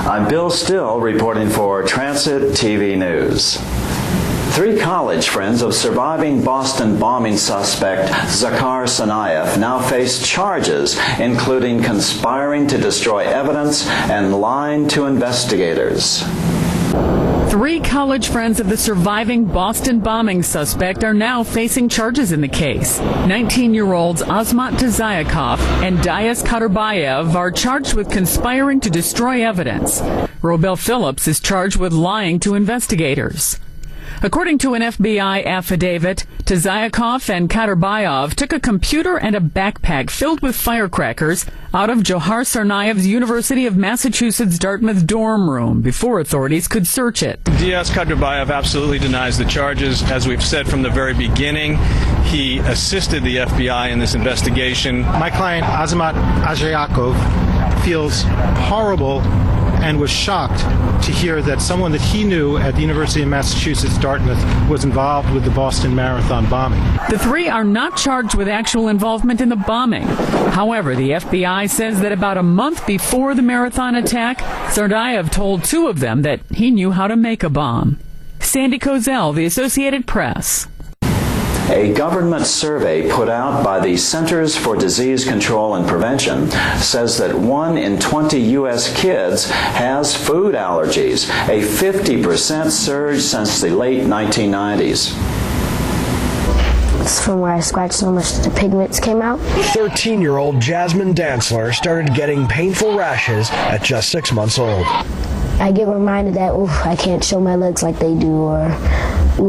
I'm Bill Still reporting for Transit TV News. 3 college friends of surviving Boston bombing suspect Dzhokhar Tsarnaev now face charges including conspiring to destroy evidence and lying to investigators. 3 college friends of the surviving Boston bombing suspect are now facing charges in the case. 19-year-olds Azmat Dzhokhar and Dias Kaderbayev are charged with conspiring to destroy evidence. Robel Phillips is charged with lying to investigators. According to an FBI affidavit, Dzhokhar and Kaderbayev took a computer and a backpack filled with firecrackers out of Dzhokhar Tsarnaev's University of Massachusetts Dartmouth dorm room before authorities could search it. Dias Kaderbayev absolutely denies the charges. As we've said from the very beginning, he assisted the FBI in this investigation. My client, Azmat Dzhokhar, feels horrible and was shocked to hear that someone that he knew at the University of Massachusetts Dartmouth was involved with the Boston Marathon bombing. The 3 are not charged with actual involvement in the bombing. However, the FBI says that about a month before the marathon attack, Tsarnaev told 2 of them that he knew how to make a bomb. Sandy Kozel, The Associated Press. A government survey put out by the Centers for Disease Control and Prevention says that 1 in 20 U.S. kids has food allergies, a 50% surge since the late 1990s. It's from where I scratched so much that the pigments came out. 13-year-old Jasmine Dantzler started getting painful rashes at just 6 months old. I get reminded that, I can't show my legs like they do, or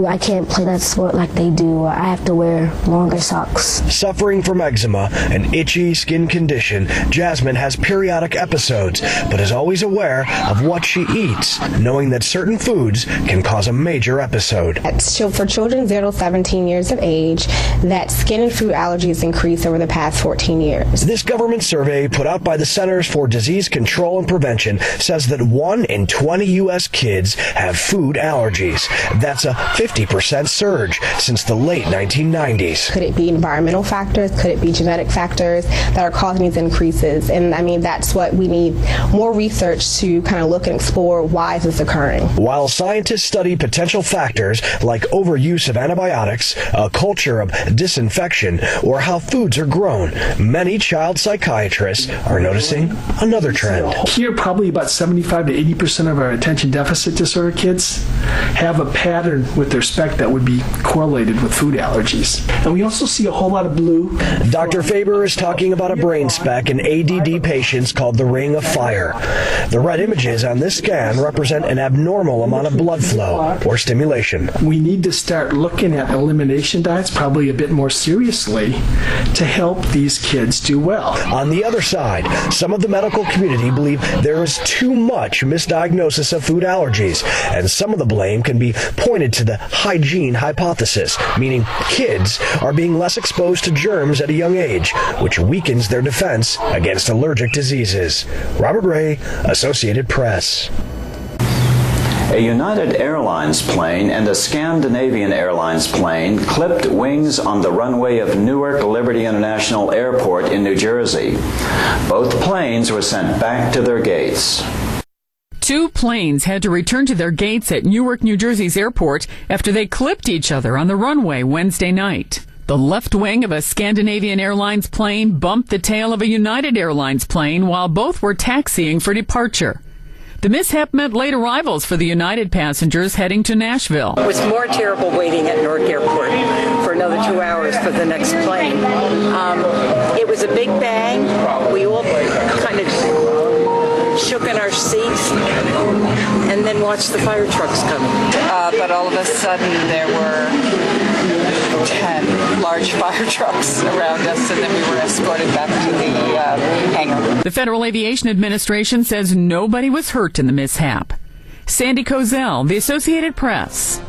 I can't play that sport like they do, or I have to wear longer socks. Suffering from eczema, an itchy skin condition, Jasmine has periodic episodes, but is always aware of what she eats, knowing that certain foods can cause a major episode. For children 0 to 17 years of age, that skin and food allergies increase over the past 14 years. This government survey put out by the Centers for Disease Control and Prevention says that 1 in 20 U.S. kids have food allergies. That's a 50% surge since the late 1990s. Could it be environmental factors? Could it be genetic factors that are causing these increases? And that's what we need, more research to kind of look and explore why is this occurring. While scientists study potential factors like overuse of antibiotics, a culture of disinfection, or how foods are grown, many child psychiatrists are noticing another trend. Here, probably about 75 to 80% of our attention deficit disorder kids have a pattern with their spec that would be correlated with food allergies. And we also see a whole lot of blue. Dr. Faber is talking about a brain spec in ADD patients called the Ring of Fire. The red images on this scan represent an abnormal amount of blood flow or stimulation. We need to start looking at elimination diets probably a bit more seriously to help these kids do well. On the other side, some of the medical community believe there is too much misdiagnosis of food allergies, and some of the blame can be pointed to the hygiene hypothesis, meaning kids are being less exposed to germs at a young age, which weakens their defense against allergic diseases. Robert Ray, Associated Press. A United Airlines plane and a Scandinavian Airlines plane clipped wings on the runway of Newark Liberty International Airport in New Jersey. Both planes were sent back to their gates. 2 planes had to return to their gates at Newark, New Jersey's airport after they clipped each other on the runway Wednesday night. The left wing of a Scandinavian Airlines plane bumped the tail of a United Airlines plane while both were taxiing for departure. The mishap meant late arrivals for the United passengers heading to Nashville. It was more terrible waiting at Newark Airport for another 2 hours for the next plane. It was a big bang. We all kind of shook in our seats and then watched the fire trucks come. But all of a sudden there were 10 large fire trucks around us, and then we were escorted back to the hangar. The Federal Aviation Administration says nobody was hurt in the mishap. Sandy Kozel, The Associated Press.